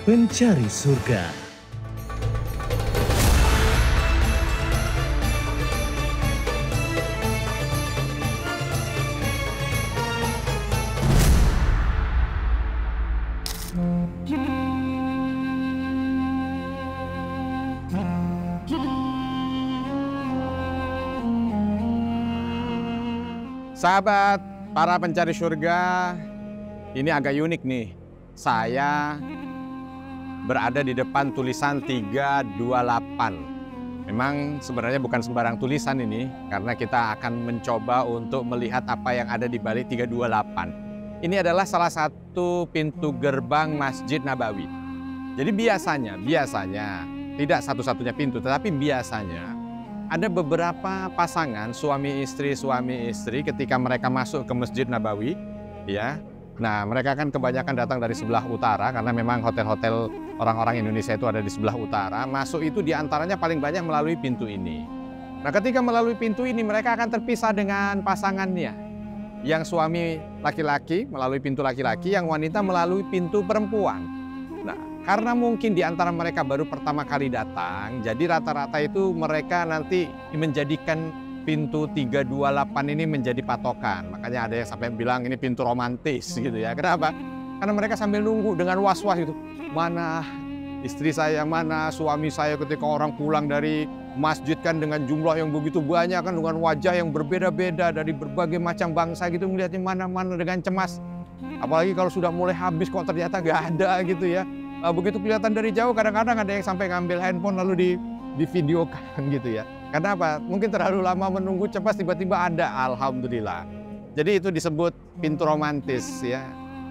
Pencari Surga. Sahabat para pencari surga, ini agak unik nih. Saya berada di depan tulisan 328. Memang sebenarnya bukan sembarang tulisan ini, karena kita akan mencoba untuk melihat apa yang ada di balik 328. Ini adalah salah satu pintu gerbang Masjid Nabawi. Jadi biasanya, tidak satu-satunya pintu, tetapi biasanya ada beberapa pasangan suami istri ketika mereka masuk ke Masjid Nabawi, ya. Nah, mereka kan kebanyakan datang dari sebelah utara karena memang hotel-hotel orang-orang Indonesia itu ada di sebelah utara. Masuk itu diantaranya paling banyak melalui pintu ini. Nah, ketika melalui pintu ini mereka akan terpisah dengan pasangannya. Yang suami laki-laki melalui pintu laki-laki, yang wanita melalui pintu perempuan. Nah, karena mungkin di antara mereka baru pertama kali datang, jadi rata-rata itu mereka nanti menjadikan pintu 328 ini menjadi patokan. Makanya ada yang sampai bilang ini pintu romantis gitu ya. Kenapa? Karena mereka sambil nunggu dengan was-was gitu. Mana istri saya, mana suami saya ketika orang pulang dari masjid kan dengan jumlah yang begitu banyak kan, dengan wajah yang berbeda-beda dari berbagai macam bangsa gitu, melihatnya mana-mana dengan cemas. Apalagi kalau sudah mulai habis kok ternyata nggak ada gitu ya. Begitu kelihatan dari jauh kadang-kadang ada yang sampai ngambil handphone lalu divideokan gitu ya. Karena apa? Mungkin terlalu lama menunggu, cepat tiba-tiba ada, alhamdulillah. Jadi itu disebut pintu romantis ya.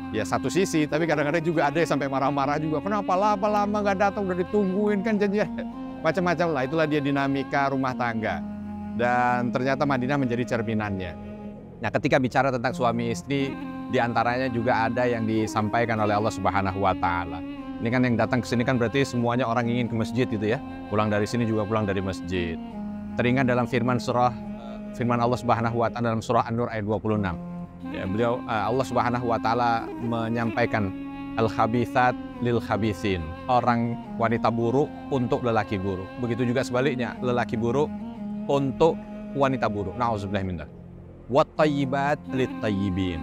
Ya satu sisi, tapi kadang-kadang juga ada yang sampai marah-marah juga. Kenapa lama-lama nggak datang, udah ditungguin kan jadinya macam-macam lah. Itulah dia dinamika rumah tangga. Dan ternyata Madinah menjadi cerminannya. Nah, ketika bicara tentang suami istri, diantaranya juga ada yang disampaikan oleh Allah Subhanahu wa Ta'ala. Ini kan yang datang ke sini kan berarti semuanya orang ingin ke masjid gitu ya. Pulang dari sini juga pulang dari masjid. Teringat dalam firman Allah Subhanahu wa Ta'ala dalam surah An-Nur ayat 26. Ya, Allah Subhanahu wa Ta'ala menyampaikan al-khabithat lil khabithin. Orang wanita buruk untuk lelaki buruk. Begitu juga sebaliknya, lelaki buruk untuk wanita buruk. Nauzubillah min dzalik. Wat thayyibat lit thayyibin.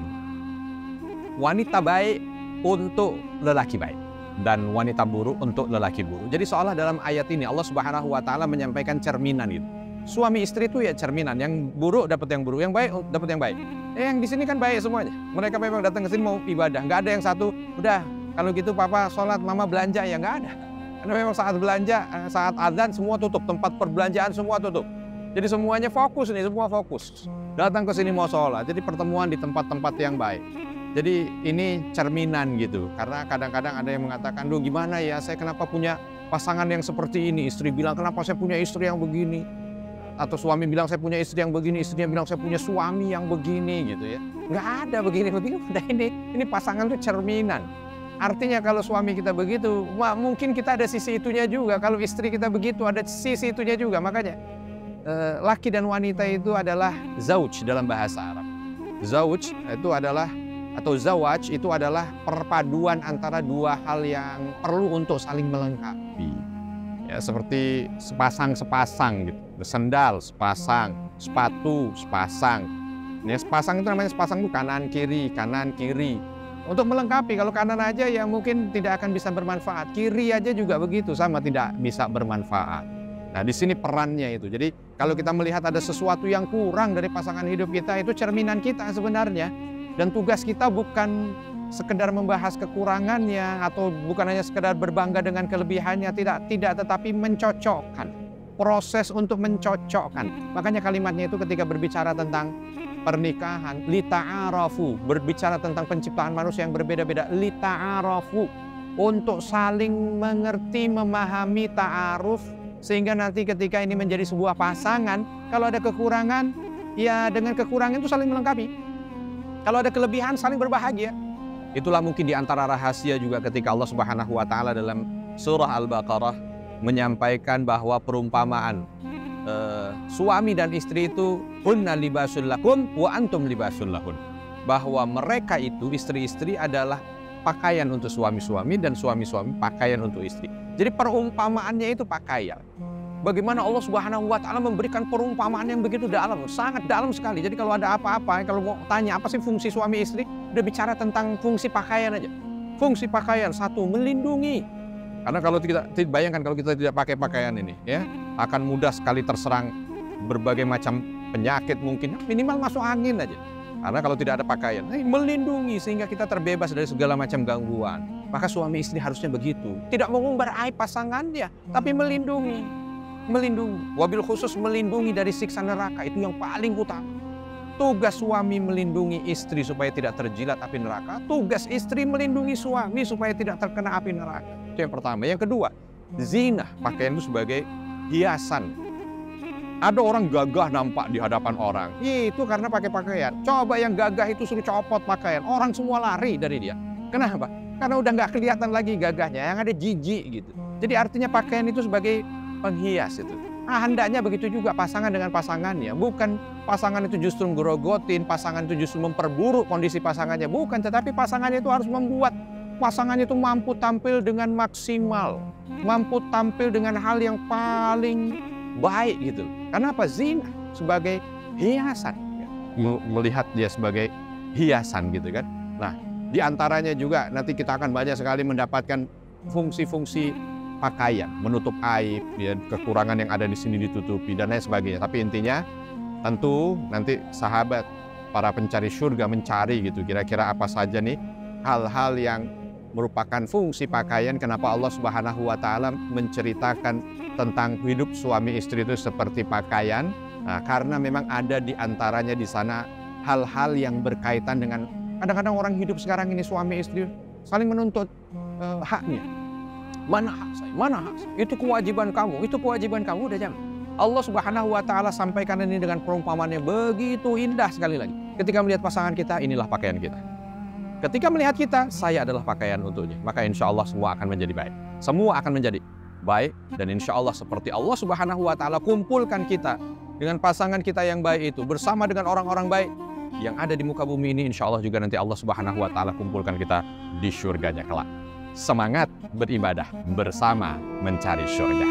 Wanita baik untuk lelaki baik dan wanita buruk untuk lelaki buruk. Jadi seolah dalam ayat ini Allah Subhanahu wa Ta'ala menyampaikan cerminan itu. Suami istri itu ya cerminan, yang buruk dapat yang buruk, yang baik dapat yang baik. Yang di sini kan baik semuanya. Mereka memang datang ke sini mau ibadah, nggak ada yang satu, udah kalau gitu papa sholat, mama belanja, ya nggak ada. Karena memang saat belanja, saat azan semua tutup, tempat perbelanjaan semua tutup. Jadi semuanya fokus nih, semua fokus. Datang ke sini mau sholat, jadi pertemuan di tempat-tempat yang baik. Jadi ini cerminan gitu, karena kadang-kadang ada yang mengatakan, duh gimana ya, saya kenapa punya pasangan yang seperti ini? Istri bilang, kenapa saya punya istri yang begini? Atau suami bilang, saya punya istri yang begini, istrinya bilang, saya punya suami yang begini gitu ya. Nggak ada begini-begini, udah ini pasangan itu cerminan. Artinya kalau suami kita begitu, mungkin kita ada sisi itunya juga. Kalau istri kita begitu, ada sisi itunya juga. Makanya laki dan wanita itu adalah zauj dalam bahasa Arab. Zauj itu adalah, atau zawaj itu adalah perpaduan antara dua hal yang perlu untuk saling melengkapi. Ya, seperti sepasang-sepasang gitu. Sendal sepasang, sepatu sepasang. Ya, sepasang itu namanya sepasang itu kanan kiri. Untuk melengkapi, kalau kanan aja ya mungkin tidak akan bisa bermanfaat. Kiri aja juga begitu, sama tidak bisa bermanfaat. Nah, di sini perannya itu. Jadi kalau kita melihat ada sesuatu yang kurang dari pasangan hidup kita, itu cerminan kita sebenarnya. Dan tugas kita bukan sekedar membahas kekurangannya atau bukan hanya sekedar berbangga dengan kelebihannya, tidak, tetapi mencocokkan. Proses untuk mencocokkan. Makanya kalimatnya itu ketika berbicara tentang pernikahan, lita'arafu, berbicara tentang penciptaan manusia yang berbeda-beda, lita'arafu, untuk saling mengerti, memahami, ta'aruf, sehingga nanti ketika ini menjadi sebuah pasangan, kalau ada kekurangan, ya dengan kekurangan itu saling melengkapi. Kalau ada kelebihan, saling berbahagia. Itulah mungkin di antara rahasia juga ketika Allah Subhanahu wa Ta'ala dalam surah Al-Baqarah menyampaikan bahwa perumpamaan suami dan istri itu hunna libasul lakum wa antum libasul lahun. Bahwa mereka itu, istri-istri adalah pakaian untuk suami-suami dan suami-suami pakaian untuk istri. Jadi perumpamaannya itu pakaian. Bagaimana Allah Subhanahu wa Ta'ala memberikan perumpamaan yang begitu dalam, sangat dalam sekali. Jadi kalau ada apa-apa, kalau mau tanya apa sih fungsi suami istri, udah bicara tentang fungsi pakaian aja. Fungsi pakaian, satu, melindungi. Karena kalau kita bayangkan kalau kita tidak pakai pakaian ini, ya akan mudah sekali terserang berbagai macam penyakit mungkin, minimal masuk angin aja. Karena kalau tidak ada pakaian, melindungi sehingga kita terbebas dari segala macam gangguan. Maka suami istri harusnya begitu. Tidak mengumbar aib pasangannya, tapi melindungi. Melindungi, wabil khusus melindungi dari siksa neraka, itu yang paling utama. Tugas suami melindungi istri supaya tidak terjilat api neraka. Tugas istri melindungi suami supaya tidak terkena api neraka. Itu yang pertama. Yang kedua, zina, pakaian itu sebagai hiasan. Ada orang gagah nampak di hadapan orang, itu karena pakai pakaian. Coba yang gagah itu suruh copot pakaian, orang semua lari dari dia. Kenapa? Karena udah nggak kelihatan lagi gagahnya, yang ada jijik gitu. Jadi artinya pakaian itu sebagai penghias itu. Nah, hendaknya begitu juga pasangan dengan pasangannya. Bukan pasangan itu justru ngerogotin, pasangan itu justru memperburuk kondisi pasangannya. Bukan, tetapi pasangannya itu harus membuat pasangannya itu mampu tampil dengan maksimal. Mampu tampil dengan hal yang paling baik gitu. Kenapa? Zina sebagai hiasan. Melihat dia sebagai hiasan gitu kan. Nah, di antaranya juga nanti kita akan banyak sekali mendapatkan fungsi-fungsi pakaian, menutup aib, ya, kekurangan yang ada di sini ditutupi dan lain sebagainya. Tapi intinya tentu nanti sahabat para pencari surga mencari gitu kira-kira apa saja nih hal-hal yang merupakan fungsi pakaian. Kenapa Allah Subhanahu wa Ta'ala menceritakan tentang hidup suami istri itu seperti pakaian? Nah, karena memang ada di antaranya di sana hal-hal yang berkaitan dengan kadang-kadang orang hidup sekarang ini suami istri saling menuntut haknya. Mana hak saya? Mana hak saya? Itu kewajiban kamu, itu kewajiban kamu, udah jangan. Allah Subhanahu wa Ta'ala sampaikan ini dengan perumpamaan yang begitu indah sekali lagi. Ketika melihat pasangan kita, inilah pakaian kita. Ketika melihat kita, saya adalah pakaian untuknya. Maka insya Allah semua akan menjadi baik. Semua akan menjadi baik dan insya Allah seperti Allah Subhanahu wa Ta'ala kumpulkan kita dengan pasangan kita yang baik itu bersama dengan orang-orang baik yang ada di muka bumi ini. Insya Allah juga nanti Allah Subhanahu wa Ta'ala kumpulkan kita di surganya kelak. Semangat beribadah bersama mencari surga.